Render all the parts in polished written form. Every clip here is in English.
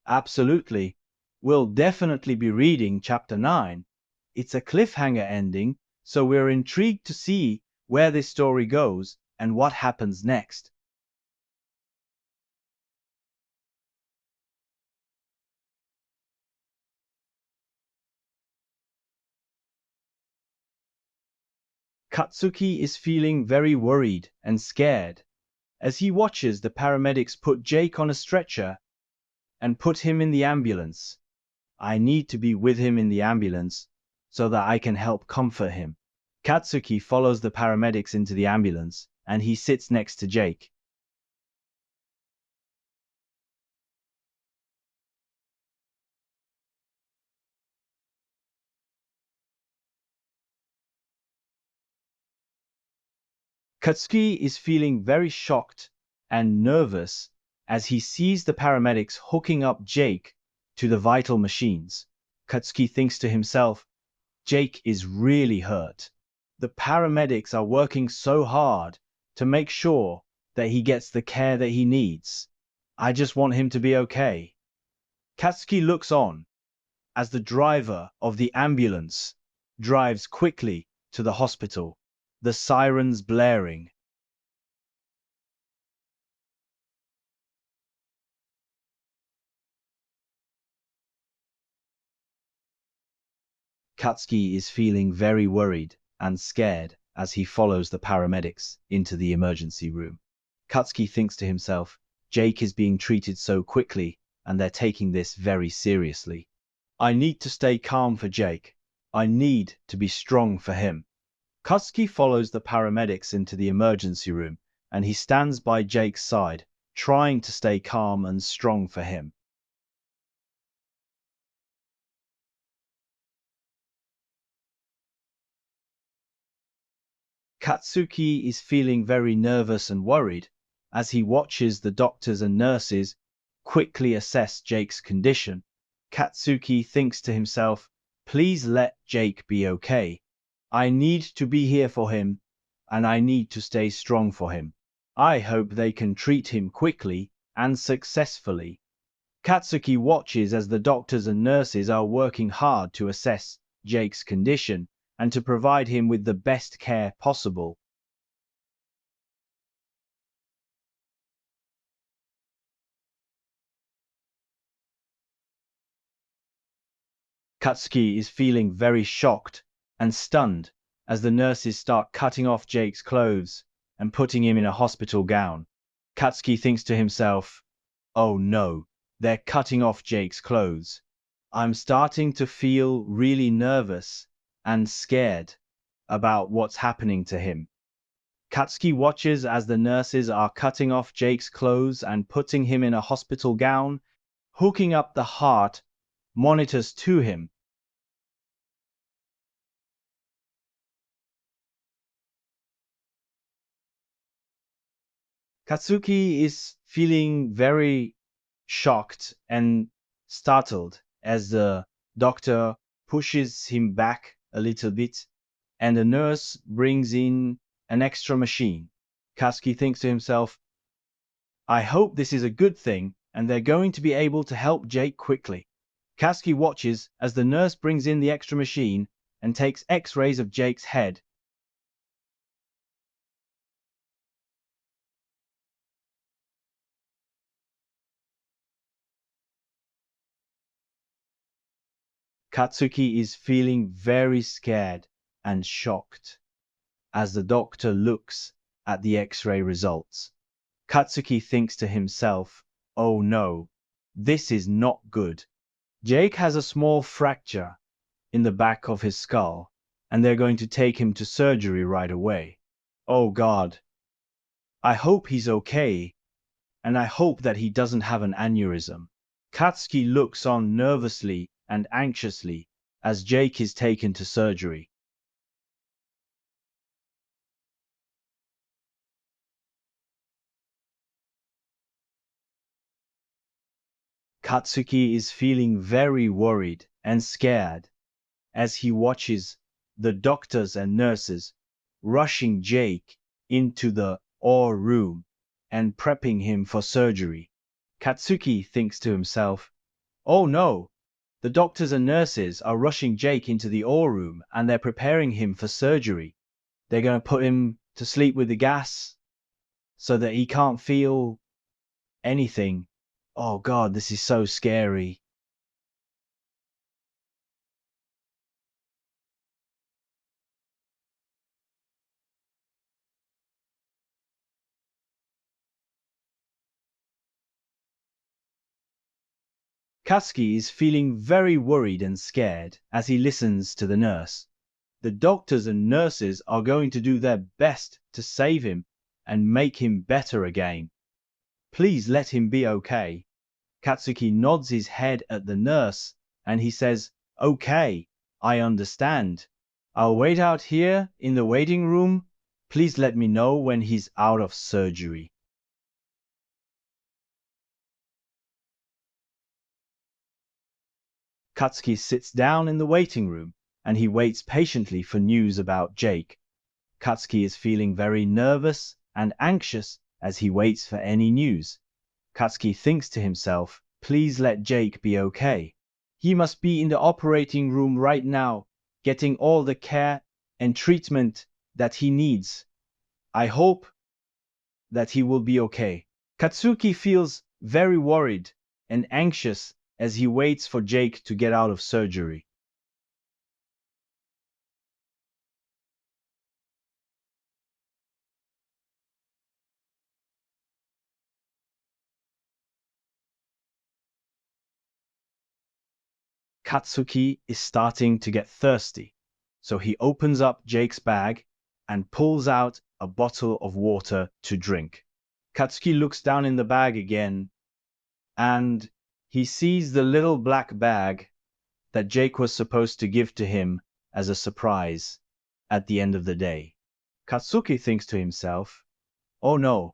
Absolutely. We'll definitely be reading chapter 9. It's a cliffhanger ending, so we're intrigued to see where this story goes and what happens next. Katsuki is feeling very worried and scared as he watches the paramedics put Jake on a stretcher and put him in the ambulance. I need to be with him in the ambulance so that I can help comfort him. Katsuki follows the paramedics into the ambulance and he sits next to Jake. Katsuki is feeling very shocked and nervous as he sees the paramedics hooking up Jake to the vital machines. Katsuki thinks to himself, Jake is really hurt. The paramedics are working so hard to make sure that he gets the care that he needs. I just want him to be okay. Katsuki looks on as the driver of the ambulance drives quickly to the hospital, the sirens blaring. Katsuki is feeling very worried and scared as he follows the paramedics into the emergency room. Katsuki thinks to himself, Jake is being treated so quickly and they're taking this very seriously. I need to stay calm for Jake. I need to be strong for him. Katsuki follows the paramedics into the emergency room and he stands by Jake's side, trying to stay calm and strong for him. Katsuki is feeling very nervous and worried as he watches the doctors and nurses quickly assess Jake's condition. Katsuki thinks to himself, please let Jake be okay. I need to be here for him, and I need to stay strong for him. I hope they can treat him quickly and successfully. Katsuki watches as the doctors and nurses are working hard to assess Jake's condition and to provide him with the best care possible. Katsuki is feeling very shocked and stunned as the nurses start cutting off Jake's clothes and putting him in a hospital gown. Katsuki thinks to himself, oh no, they're cutting off Jake's clothes. I'm starting to feel really nervous and scared about what's happening to him. Katsuki watches as the nurses are cutting off Jake's clothes and putting him in a hospital gown, hooking up the heart monitors to him. Katsuki is feeling very shocked and startled as the doctor pushes him back a little bit and the nurse brings in an extra machine. Katsuki thinks to himself, I hope this is a good thing and they're going to be able to help Jake quickly. Katsuki watches as the nurse brings in the extra machine and takes x-rays of Jake's head. Katsuki is feeling very scared and shocked as the doctor looks at the x-ray results. Katsuki thinks to himself, oh no, this is not good. Jake has a small fracture in the back of his skull, and they're going to take him to surgery right away. Oh God, I hope he's okay, and I hope that he doesn't have an aneurysm. Katsuki looks on nervously and anxiously as Jake is taken to surgery. Katsuki is feeling very worried and scared as he watches the doctors and nurses rushing Jake into the OR room and prepping him for surgery. Katsuki thinks to himself, Oh no! The doctors and nurses are rushing Jake into the OR room and they're preparing him for surgery. They're going to put him to sleep with the gas so that he can't feel anything. Oh God, this is so scary. Katsuki is feeling very worried and scared as he listens to the nurse. The doctors and nurses are going to do their best to save him and make him better again. Please let him be okay. Katsuki nods his head at the nurse and he says, "Okay, I understand. I'll wait out here in the waiting room. Please let me know when he's out of surgery." Katsuki sits down in the waiting room and he waits patiently for news about Jake. Katsuki is feeling very nervous and anxious as he waits for any news. Katsuki thinks to himself, please let Jake be okay. He must be in the operating room right now, getting all the care and treatment that he needs. I hope that he will be okay. Katsuki feels very worried and anxious as he waits for Jake to get out of surgery. Katsuki is starting to get thirsty, so he opens up Jake's bag and pulls out a bottle of water to drink. Katsuki looks down in the bag again and he sees the little black bag that Jake was supposed to give to him as a surprise at the end of the day. Katsuki thinks to himself, oh no,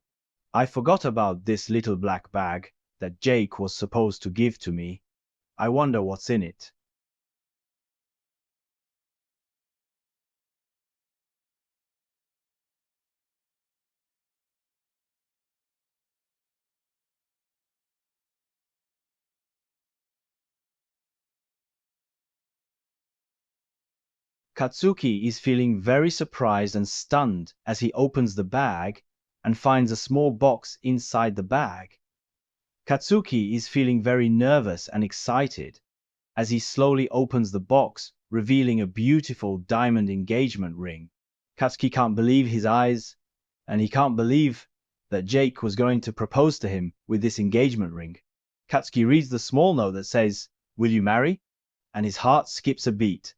I forgot about this little black bag that Jake was supposed to give to me. I wonder what's in it. Katsuki is feeling very surprised and stunned as he opens the bag and finds a small box inside the bag. Katsuki is feeling very nervous and excited as he slowly opens the box, revealing a beautiful diamond engagement ring. Katsuki can't believe his eyes, and he can't believe that Jake was going to propose to him with this engagement ring. Katsuki reads the small note that says, "Will you marry?" and his heart skips a beat.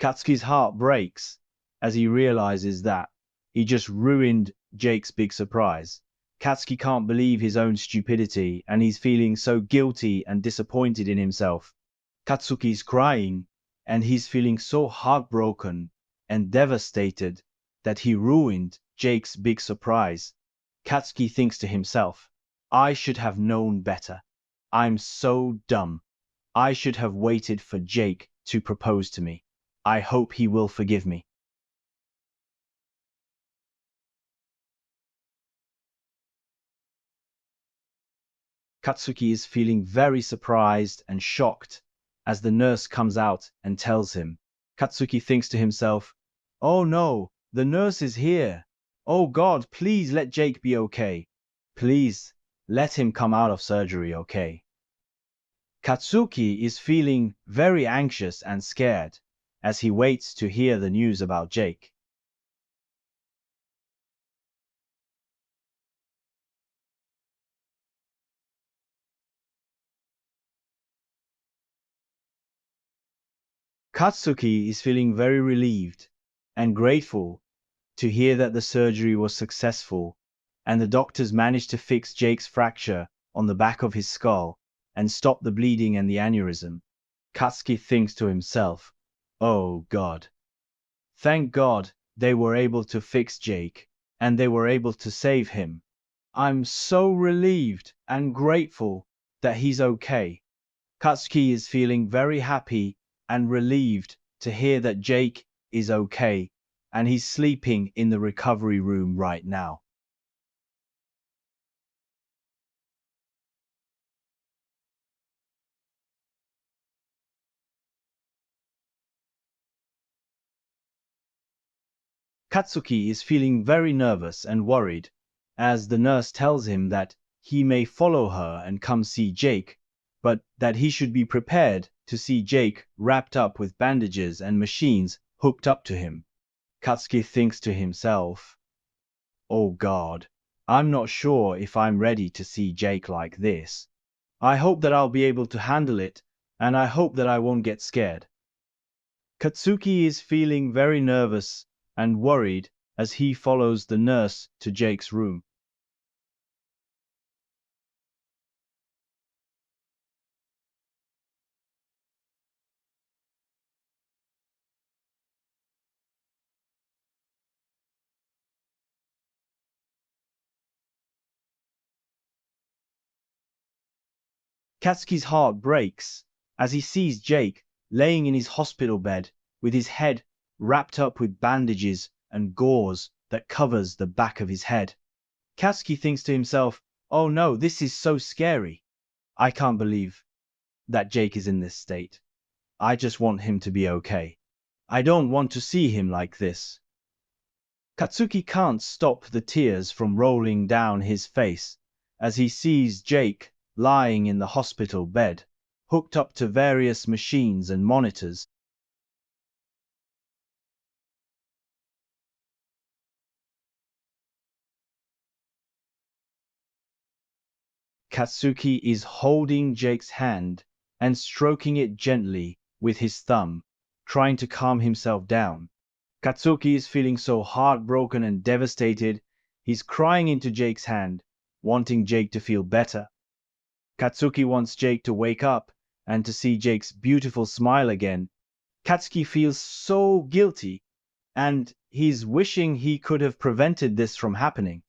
Katsuki's heart breaks as he realizes that he just ruined Jake's big surprise. Katsuki can't believe his own stupidity and he's feeling so guilty and disappointed in himself. Katsuki's crying and he's feeling so heartbroken and devastated that he ruined Jake's big surprise. Katsuki thinks to himself, I should have known better. I'm so dumb. I should have waited for Jake to propose to me. I hope he will forgive me. Katsuki is feeling very surprised and shocked as the nurse comes out and tells him. Katsuki thinks to himself, oh no, the nurse is here. Oh God, please let Jake be okay. Please let him come out of surgery okay. Katsuki is feeling very anxious and scared as he waits to hear the news about Jake. Katsuki is feeling very relieved and grateful to hear that the surgery was successful and the doctors managed to fix Jake's fracture on the back of his skull and stop the bleeding and the aneurysm. Katsuki thinks to himself, oh God, thank God they were able to fix Jake and they were able to save him. I'm so relieved and grateful that he's okay. Katsuki is feeling very happy and relieved to hear that Jake is okay and he's sleeping in the recovery room right now. Katsuki is feeling very nervous and worried as the nurse tells him that he may follow her and come see Jake, but that he should be prepared to see Jake wrapped up with bandages and machines hooked up to him. Katsuki thinks to himself, "Oh God, I'm not sure if I'm ready to see Jake like this. I hope that I'll be able to handle it, and I hope that I won't get scared." Katsuki is feeling very nervous and worried as he follows the nurse to Jake's room. Katsuki's heart breaks as he sees Jake laying in his hospital bed with his head wrapped up with bandages and gauze that covers the back of his head. Katsuki thinks to himself, "Oh no, this is so scary. I can't believe that Jake is in this state. I just want him to be okay. I don't want to see him like this." Katsuki can't stop the tears from rolling down his face as he sees Jake lying in the hospital bed, hooked up to various machines and monitors. Katsuki is holding Jake's hand and stroking it gently with his thumb, trying to calm himself down. Katsuki is feeling so heartbroken and devastated, he's crying into Jake's hand, wanting Jake to feel better. Katsuki wants Jake to wake up and to see Jake's beautiful smile again. Katsuki feels so guilty, and he's wishing he could have prevented this from happening.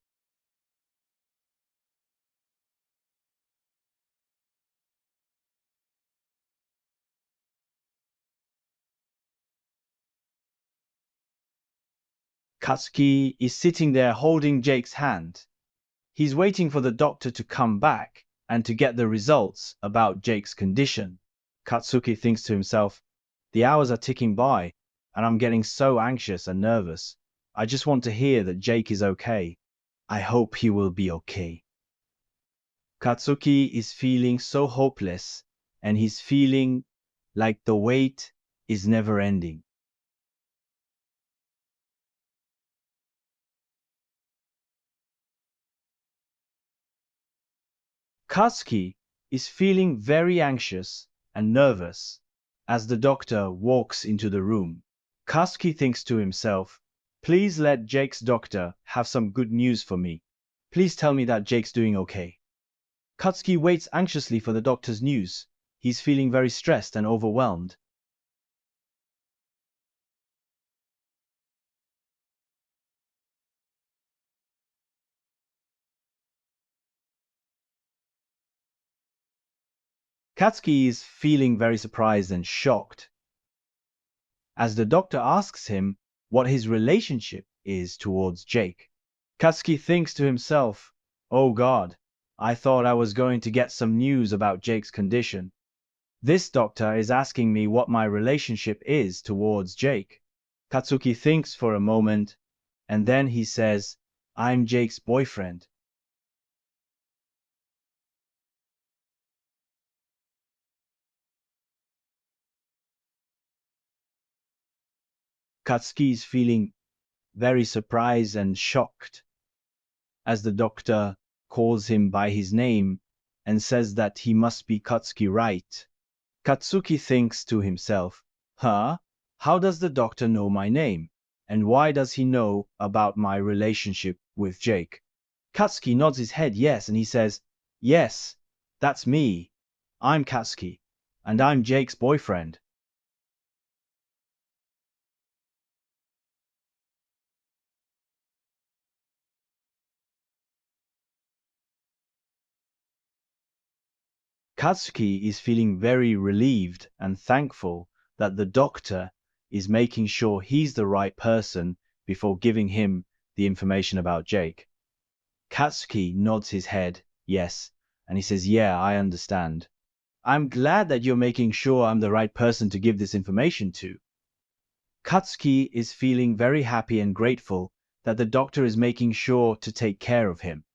Katsuki is sitting there holding Jake's hand. He's waiting for the doctor to come back and to get the results about Jake's condition. Katsuki thinks to himself, "The hours are ticking by, and I'm getting so anxious and nervous. I just want to hear that Jake is okay. I hope he will be okay." Katsuki is feeling so hopeless, and he's feeling like the wait is never ending. Katsuki is feeling very anxious and nervous as the doctor walks into the room. Katsuki thinks to himself, "Please let Jake's doctor have some good news for me. Please tell me that Jake's doing okay." Katsuki waits anxiously for the doctor's news. He's feeling very stressed and overwhelmed. Katsuki is feeling very surprised and shocked as the doctor asks him what his relationship is towards Jake. Katsuki thinks to himself, "Oh God, I thought I was going to get some news about Jake's condition. This doctor is asking me what my relationship is towards Jake." Katsuki thinks for a moment, and then he says, "I'm Jake's boyfriend." Katsuki is feeling very surprised and shocked as the doctor calls him by his name and says that he must be Katsuki, right? Katsuki thinks to himself, "Huh? How does the doctor know my name? And why does he know about my relationship with Jake?" Katsuki nods his head yes, and he says, "Yes, that's me. I'm Katsuki, and I'm Jake's boyfriend." Katsuki is feeling very relieved and thankful that the doctor is making sure he's the right person before giving him the information about Jake. Katsuki nods his head, yes, and he says, "Yeah, I understand. I'm glad that you're making sure I'm the right person to give this information to." Katsuki is feeling very happy and grateful that the doctor is making sure to take care of him.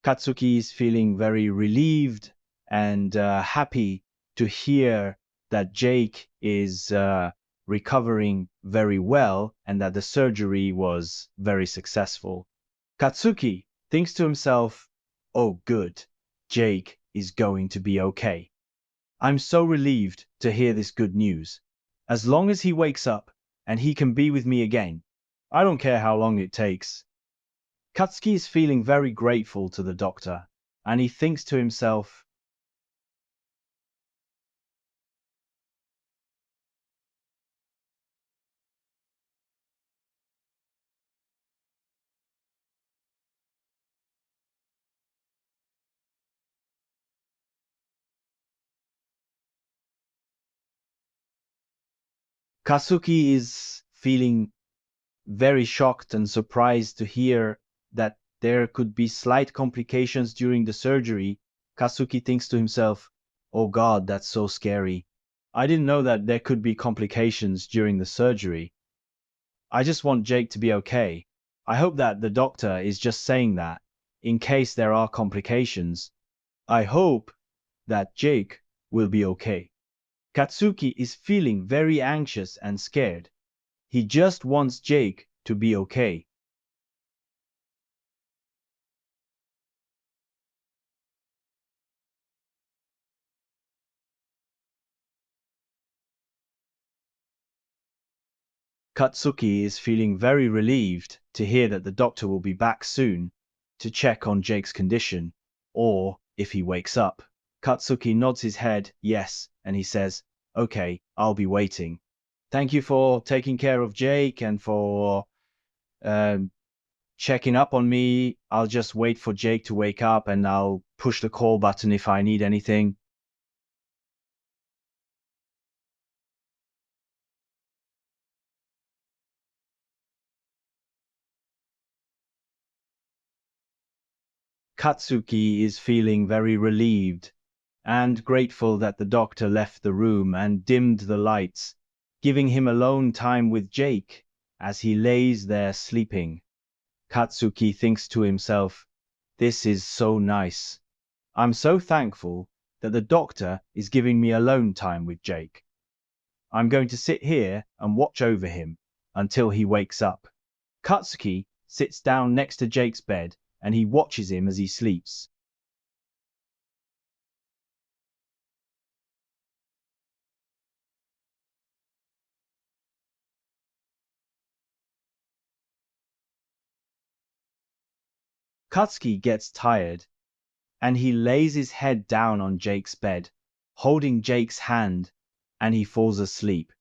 Katsuki is feeling very relieved and happy to hear that Jake is recovering very well and that the surgery was very successful. Katsuki thinks to himself, "Oh, good, Jake is going to be okay. I'm so relieved to hear this good news. As long as he wakes up and he can be with me again, I don't care how long it takes." Katsuki is feeling very grateful to the doctor, and he thinks to himself, Katsuki is feeling very shocked and surprised to hear that there could be slight complications during the surgery. Katsuki thinks to himself, "Oh God, that's so scary. I didn't know that there could be complications during the surgery. I just want Jake to be okay. I hope that the doctor is just saying that in case there are complications. I hope that Jake will be okay." Katsuki is feeling very anxious and scared. He just wants Jake to be okay. Katsuki is feeling very relieved to hear that the doctor will be back soon to check on Jake's condition, or if he wakes up. Katsuki nods his head yes, and he says, "Okay, I'll be waiting. Thank you for taking care of Jake and for um, checking up on me. I'll just wait for Jake to wake up and I'll push the call button if I need anything." Katsuki is feeling very relieved and grateful that the doctor left the room and dimmed the lights, giving him alone time with Jake as he lays there sleeping. Katsuki thinks to himself, "This is so nice. I'm so thankful that the doctor is giving me alone time with Jake. I'm going to sit here and watch over him until he wakes up." Katsuki sits down next to Jake's bed and he watches him as he sleeps. Katsuki gets tired and he lays his head down on Jake's bed, holding Jake's hand, and he falls asleep.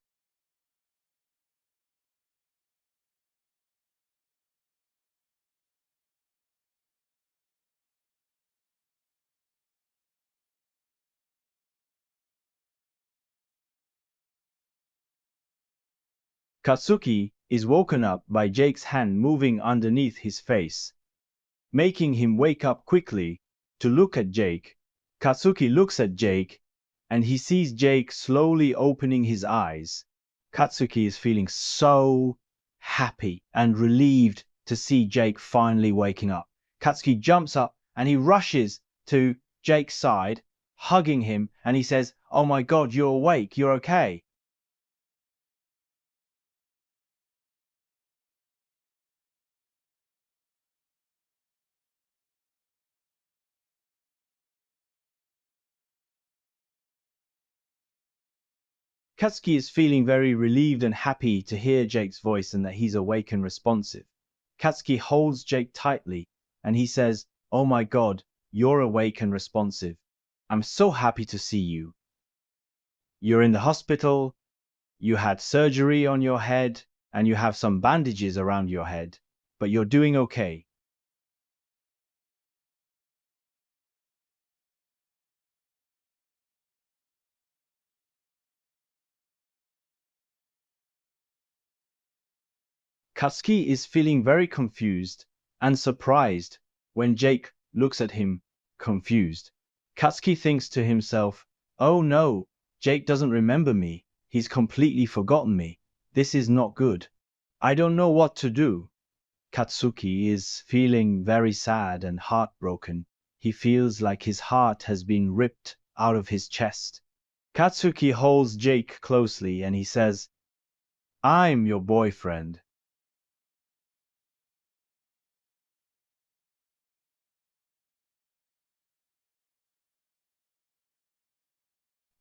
Katsuki is woken up by Jake's hand moving underneath his face, making him wake up quickly to look at Jake. Katsuki looks at Jake and he sees Jake slowly opening his eyes. Katsuki is feeling so happy and relieved to see Jake finally waking up. Katsuki jumps up and he rushes to Jake's side, hugging him, and he says, "Oh my God, you're awake, you're okay." Katsuki is feeling very relieved and happy to hear Jake's voice and that he's awake and responsive. Katsuki holds Jake tightly and he says, "Oh my God, you're awake and responsive. I'm so happy to see you. You're in the hospital, you had surgery on your head, and you have some bandages around your head, but you're doing okay." Katsuki is feeling very confused and surprised when Jake looks at him confused. Katsuki thinks to himself, "Oh no, Jake doesn't remember me. He's completely forgotten me. This is not good. I don't know what to do." Katsuki is feeling very sad and heartbroken. He feels like his heart has been ripped out of his chest. Katsuki holds Jake closely and he says, "I'm your boyfriend."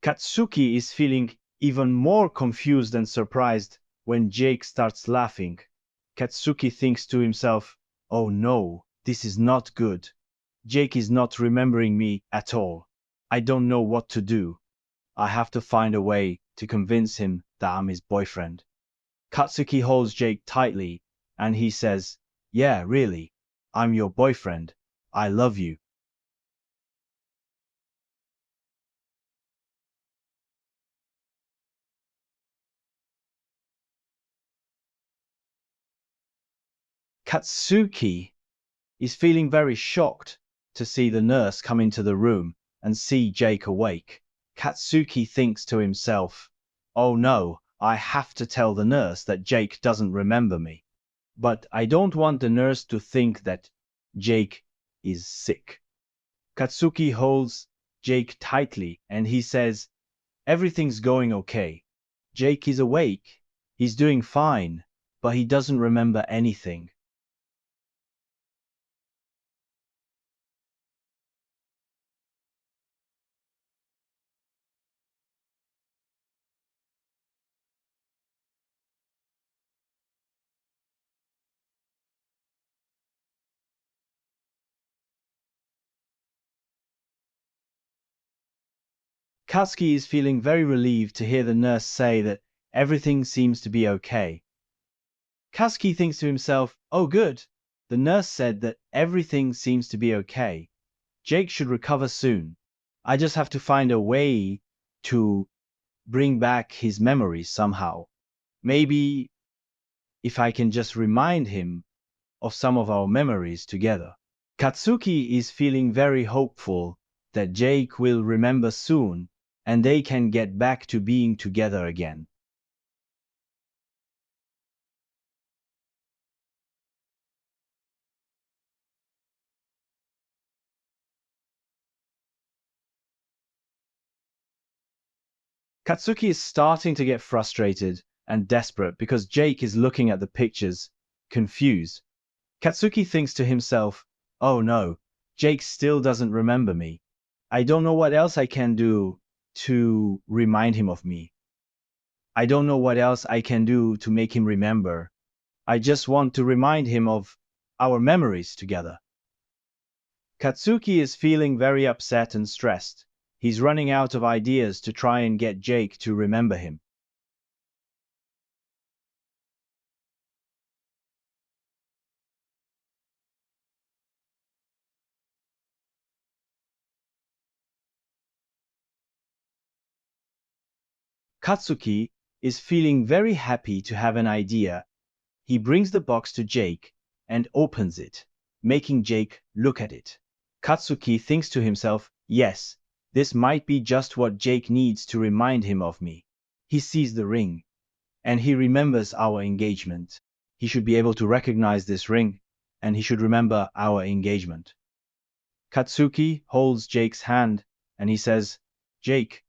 Katsuki is feeling even more confused and surprised when Jake starts laughing. Katsuki thinks to himself, "Oh no, this is not good. Jake is not remembering me at all. I don't know what to do. I have to find a way to convince him that I'm his boyfriend." Katsuki holds Jake tightly and he says, "Yeah, really, I'm your boyfriend. I love you." Katsuki is feeling very shocked to see the nurse come into the room and see Jake awake. Katsuki thinks to himself, "Oh no, I have to tell the nurse that Jake doesn't remember me. But I don't want the nurse to think that Jake is sick." Katsuki holds Jake tightly and he says, "Everything's going okay. Jake is awake. He's doing fine, but he doesn't remember anything." Katsuki is feeling very relieved to hear the nurse say that everything seems to be okay. Katsuki thinks to himself, "Oh good, the nurse said that everything seems to be okay. Jake should recover soon. I just have to find a way to bring back his memories somehow. Maybe if I can just remind him of some of our memories together." Katsuki is feeling very hopeful that Jake will remember soon and they can get back to being together again. Katsuki is starting to get frustrated and desperate because Jake is looking at the pictures, confused. Katsuki thinks to himself, "Oh no, Jake still doesn't remember me. I don't know what else I can do to remind him of me. I don't know what else I can do to make him remember. I just want to remind him of our memories together." Katsuki is feeling very upset and stressed. He's running out of ideas to try and get Jake to remember him. Katsuki is feeling very happy to have an idea. He brings the box to Jake and opens it, making Jake look at it. Katsuki thinks to himself, "Yes, this might be just what Jake needs to remind him of me." He sees the ring, and he remembers our engagement. He should be able to recognize this ring, and he should remember our engagement. Katsuki holds Jake's hand, and he says, "Jake."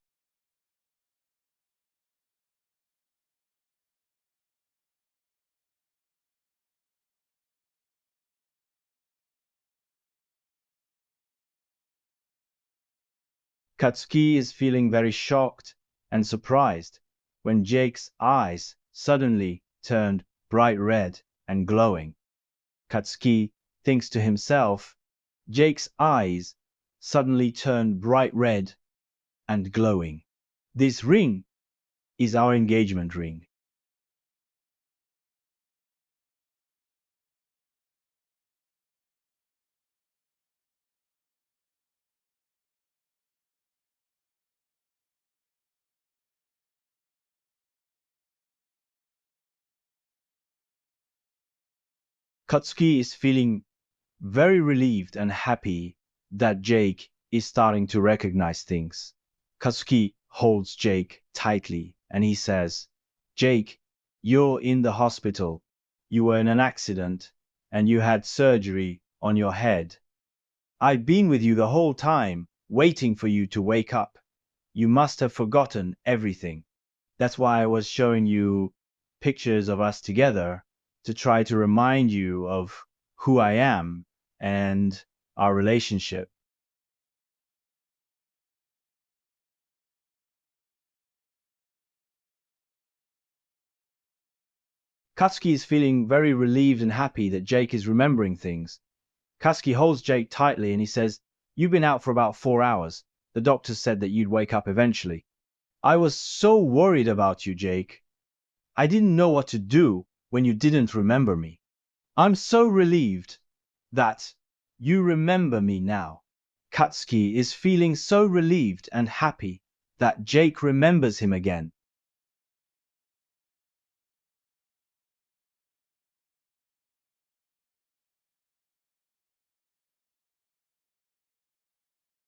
Katsuki is feeling very shocked and surprised. when Jake's eyes suddenly turned bright red and glowing. Katsuki thinks to himself, Jake's eyes suddenly turned bright red and glowing. This ring is our engagement ring. Katsuki is feeling very relieved and happy that Jake is starting to recognize things. Katsuki holds Jake tightly and he says, Jake, you're in the hospital. You were in an accident and you had surgery on your head. I've been with you the whole time, waiting for you to wake up. You must have forgotten everything. That's why I was showing you pictures of us together to try to remind you of who I am and our relationship. Katsuki is feeling very relieved and happy that Jake is remembering things. Katsuki holds Jake tightly and he says, You've been out for about 4 hours. The doctor said that you'd wake up eventually. I was so worried about you, Jake. I didn't know what to do when you didn't remember me. I'm so relieved that you remember me now. Katsuki is feeling so relieved and happy that Jake remembers him again.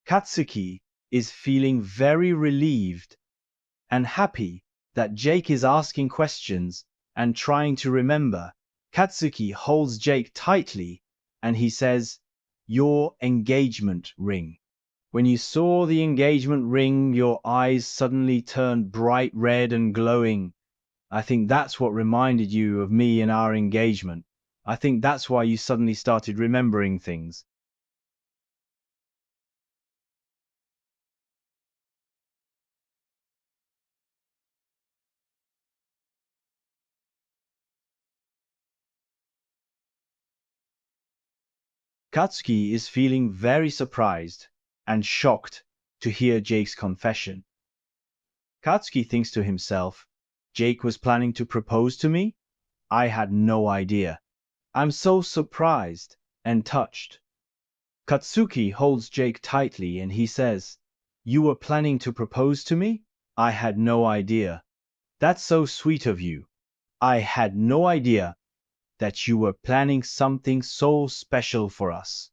Katsuki is feeling very relieved and happy that Jake is asking questions and trying to remember. Katsuki holds Jake tightly and he says, Your engagement ring. When you saw the engagement ring, your eyes suddenly turned bright red and glowing. I think that's what reminded you of me and our engagement. I think that's why you suddenly started remembering things. Katsuki is feeling very surprised and shocked to hear Jake's confession. Katsuki thinks to himself, Jake was planning to propose to me? I had no idea. I'm so surprised and touched. Katsuki holds Jake tightly and he says, You were planning to propose to me? I had no idea. That's so sweet of you. I had no idea that you were planning something so special for us.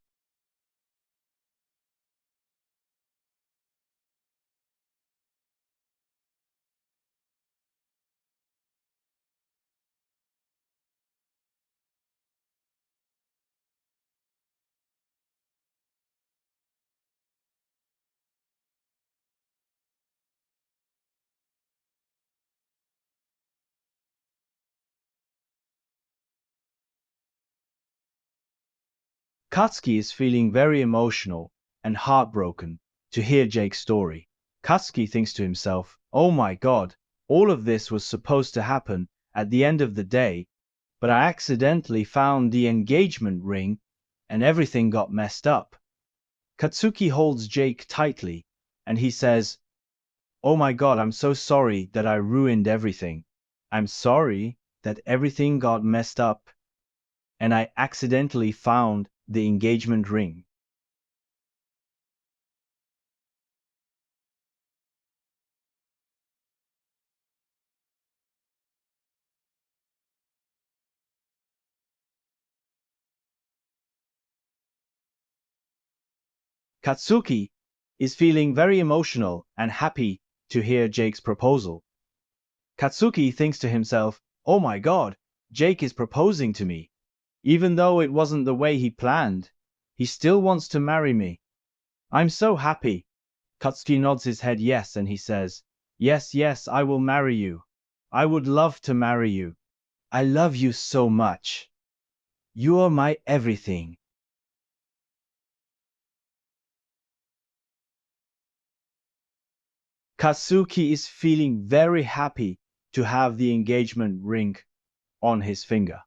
Katsuki is feeling very emotional and heartbroken to hear Jake's story. Katsuki thinks to himself, Oh my god, all of this was supposed to happen at the end of the day, but I accidentally found the engagement ring and everything got messed up. Katsuki holds Jake tightly and he says, Oh my god, I'm so sorry that I ruined everything. I'm sorry that everything got messed up and I accidentally found the engagement ring. Katsuki is feeling very emotional and happy to hear Jake's proposal. Katsuki thinks to himself, Oh my god, Jake is proposing to me. Even though it wasn't the way he planned, he still wants to marry me. I'm so happy. Katsuki nods his head yes and he says, Yes, yes, I will marry you. I would love to marry you. I love you so much. You are my everything. Katsuki is feeling very happy to have the engagement ring on his finger.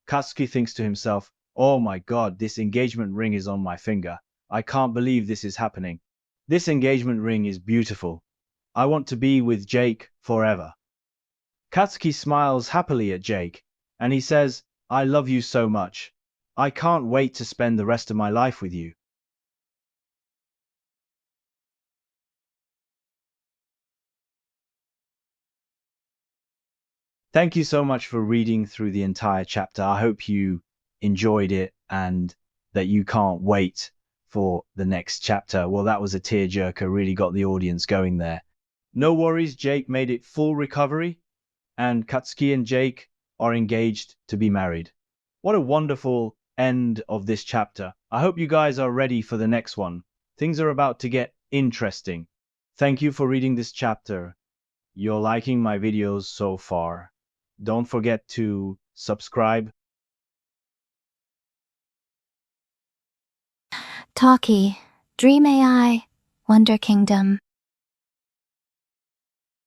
Katsuki thinks to himself, "Oh my god, this engagement ring is on my finger. I can't believe this is happening. This engagement ring is beautiful. I want to be with Jake forever." Katsuki smiles happily at Jake, and he says, "I love you so much. I can't wait to spend the rest of my life with you." Thank you so much for reading through the entire chapter. I hope you enjoyed it and that you can't wait for the next chapter. Well, that was a tearjerker, really got the audience going there. No worries, Jake made it full recovery, and Katsuki and Jake are engaged to be married. What a wonderful end of this chapter. I hope you guys are ready for the next one. Things are about to get interesting. Thank you for reading this chapter. You're liking my videos so far. Don't forget to subscribe. Talkie, Dream AI, Wonder Kingdom.